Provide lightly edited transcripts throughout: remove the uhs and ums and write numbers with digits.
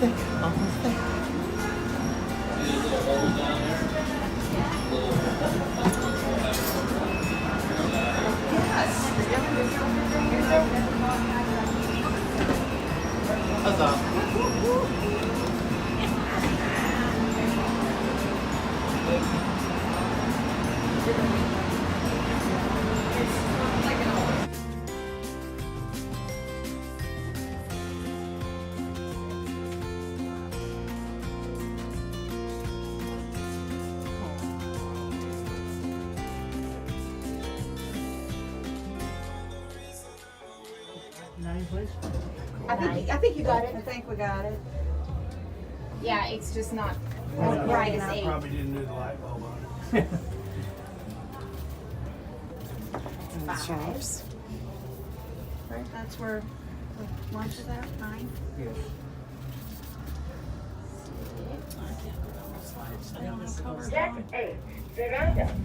there. Almost there. That's all. I think you got it. I think we got it. Yeah, it's just not as bright as 8. Probably didn't do the light bulb on it. Five. Right, that's where lunch is at, 9. Yes. Deck 8, Veranda.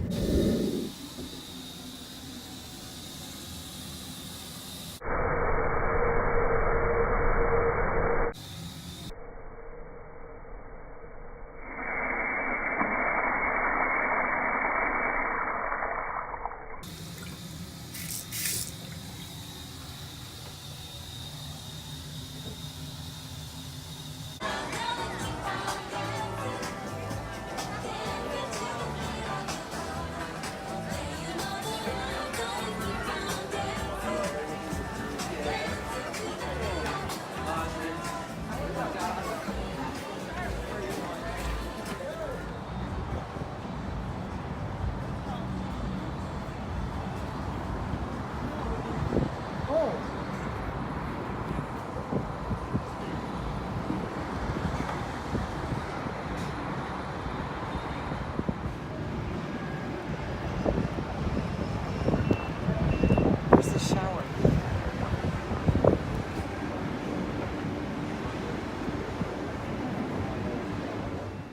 Where's the shower?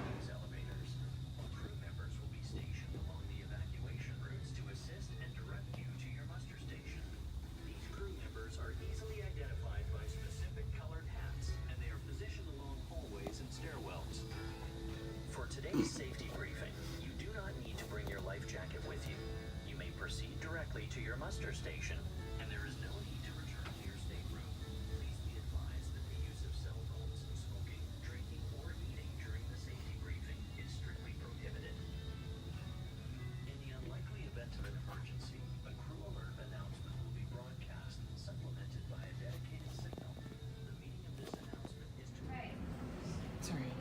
These elevators, crew members will be stationed along the evacuation routes to assist and direct you to your muster station. These crew members are easily identified by specific colored hats, and they are positioned along hallways and stairwells. For today's safety briefing, you do not need to bring your life jacket with you. You may proceed directly to your muster station, and there is no need to return to your stateroom. Please be advised that the use of cell phones, smoking, drinking, or eating during the safety briefing is strictly prohibited. In the unlikely event of an emergency, a crew alert announcement will be broadcast, supplemented by a dedicated signal. The meaning of this announcement is to... It's alright.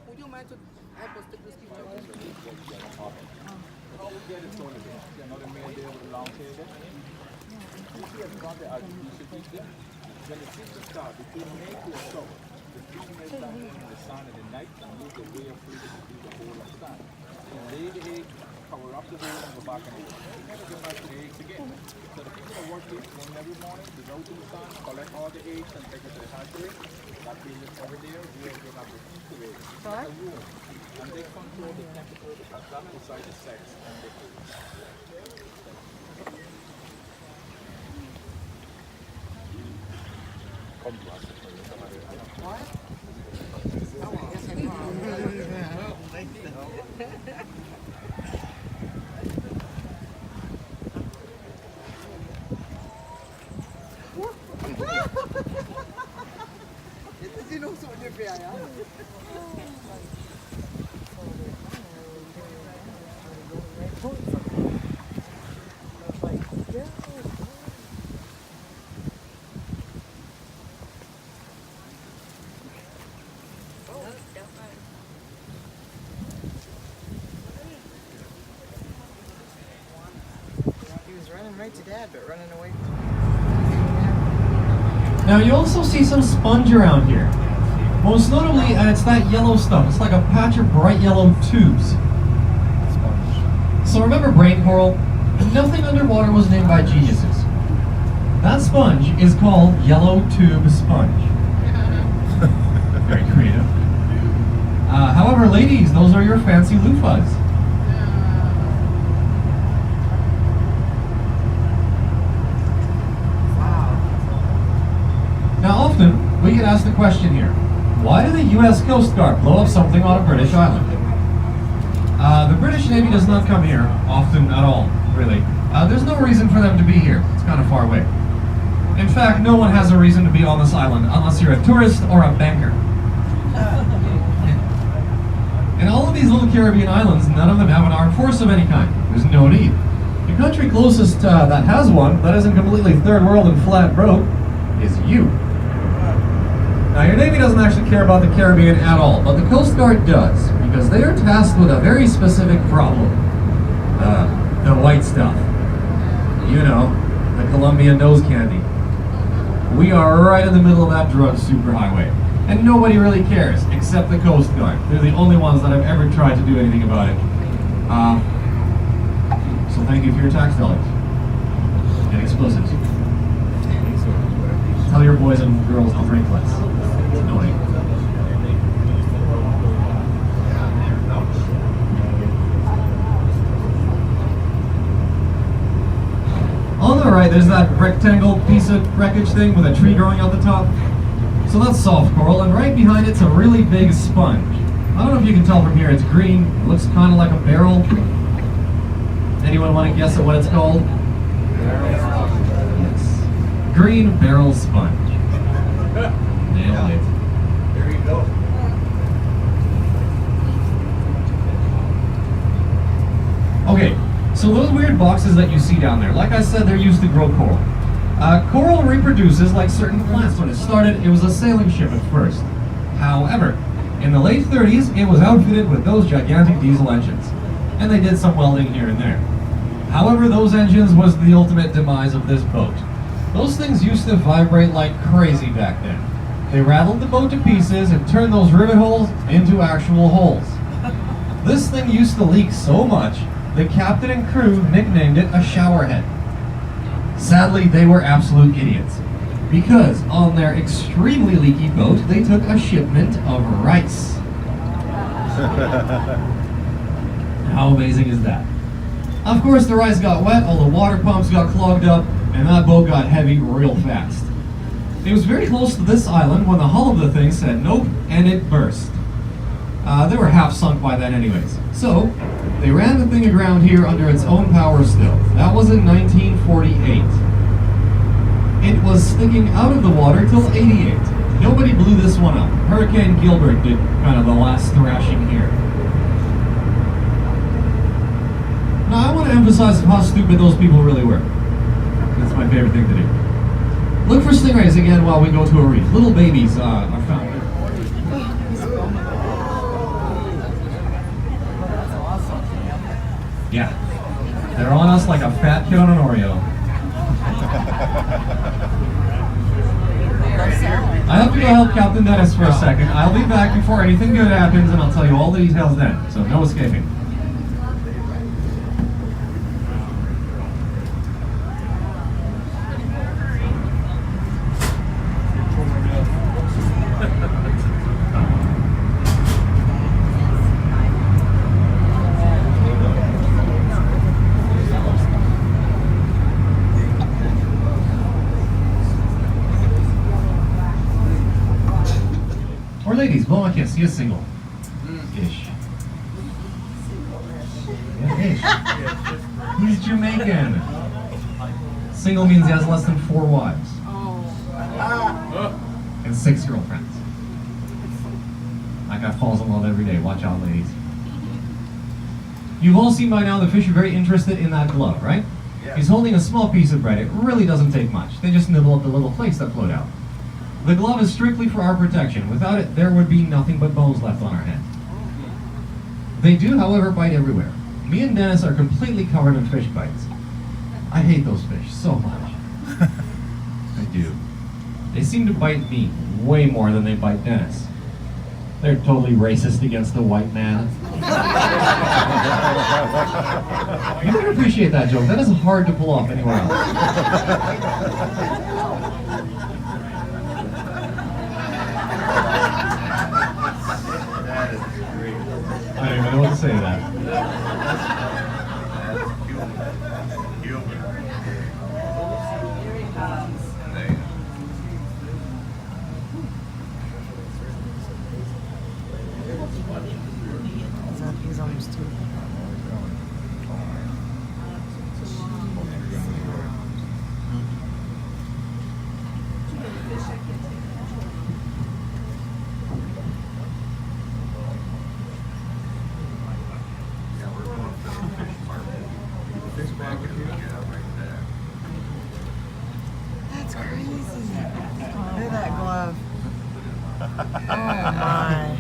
Would you mind to help us take this picture? All we get is going to be another man there with a long tail. has got the artificial heat there. When the season starts, between May to October, the females stand in the sun at the night and use the way of freedom to do the whole of sun. They lay the egg, cover up the hole, and go back and forth. They never get back to the eggs again. So the people that work here going every morning, they go to the sun, collect all the eggs, and take it to the hatchery. That building over there, where they have the incubator. It's like a room. And they control the temperature because that decides the sex and the food. He was running right to Dad, but running away. Now you also see some sponge around here. Most notably, it's that yellow stuff. It's like a patch of bright yellow tubes. So remember brain coral? Nothing underwater was named by geniuses. That sponge is called yellow tube sponge. Very creative. However, ladies, those are your fancy loofahs. Now often, we get asked the question here, why did the US Coast Guard blow up something on a British island? The British Navy does not come here often at all, really. There's no reason for them to be here. It's kind of far away. In fact, no one has a reason to be on this island unless you're a tourist or a banker. In all of these little Caribbean islands, none of them have an armed force of any kind. There's no need. The country closest that has one, that isn't completely third world and flat broke, is you. Now, your Navy doesn't actually care about the Caribbean at all, but the Coast Guard does, because they are tasked with a very specific problem. The white stuff. You know, the Colombian nose candy. We are right in the middle of that drug superhighway, and nobody really cares, except the Coast Guard. They're the only ones that have ever tried to do anything about it. So thank you for your tax dollars. And explosives. Tell your boys and girls to drink less. It's annoying. On the right, there's that rectangle piece of wreckage thing with a tree growing out the top. So that's soft coral, and right behind it's a really big sponge. I don't know if you can tell from here, it's green, it looks kind of like a barrel. Anyone want to guess at what it's called? Yes. Green barrel sponge. Nailed it. There you go. Okay, so those weird boxes that you see down there, like I said, they're used to grow coral. Coral reproduces like certain plants. When it started, it was a sailing ship at first. However, in the late 30s, it was outfitted with those gigantic diesel engines. And they did some welding here and there. However, those engines was the ultimate demise of this boat. Those things used to vibrate like crazy back then. They rattled the boat to pieces and turned those rivet holes into actual holes. This thing used to leak so much, the captain and crew nicknamed it a showerhead. Sadly, they were absolute idiots, because on their extremely leaky boat, they took a shipment of rice. How amazing is that? Of course, the rice got wet, all the water pumps got clogged up, and that boat got heavy real fast. It was very close to this island when the hull of the thing said nope, and it burst. They were half sunk by then anyways. So, they ran the thing aground here under its own power still. That was in 1948. It was sticking out of the water till 88. Nobody blew this one up. Hurricane Gilbert did kind of the last thrashing here. Now I want to emphasize how stupid those people really were. That's my favorite thing to do. Look for stingrays again while we go to a reef. Little babies are found here. Yeah, they're on us like a fat kid on an Oreo. I have to go help Captain Dennis for a second. I'll be back before anything good happens, and I'll tell you all the details then. So no escaping. Or ladies, blow my kiss. See a single. Ish. Yeah, ish. He's Jamaican. Single means he has less than 4 wives. And 6 girlfriends. That guy falls in love every day. Watch out, ladies. You've all seen by now the fish are very interested in that glove, right? Yeah. He's holding a small piece of bread. It really doesn't take much. They just nibble at the little flakes that float out. The glove is strictly for our protection. Without it, there would be nothing but bones left on our head. They do, however, bite everywhere. Me and Dennis are completely covered in fish bites. I hate those fish so much. I do. They seem to bite me way more than they bite Dennis. They're totally racist against the white man. You can appreciate that joke. That is hard to pull off anywhere else. That is great. I don't even know what to say to that. He's almost 2. That's crazy. Look at that glove. Oh my.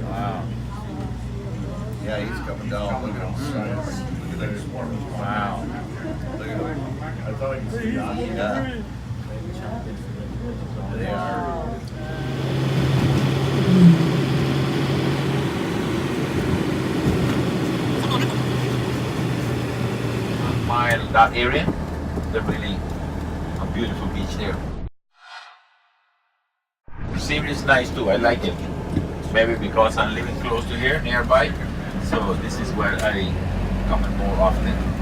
Wow. Yeah, he's coming down. Look at him. Look at that. Wow. Look at him. I thought you could see that. Yeah. They are. Mile that area, there's really a beautiful beach there. The scenery is nice too. I like it. Maybe because I'm living close to here, nearby. So this is where I come in more often.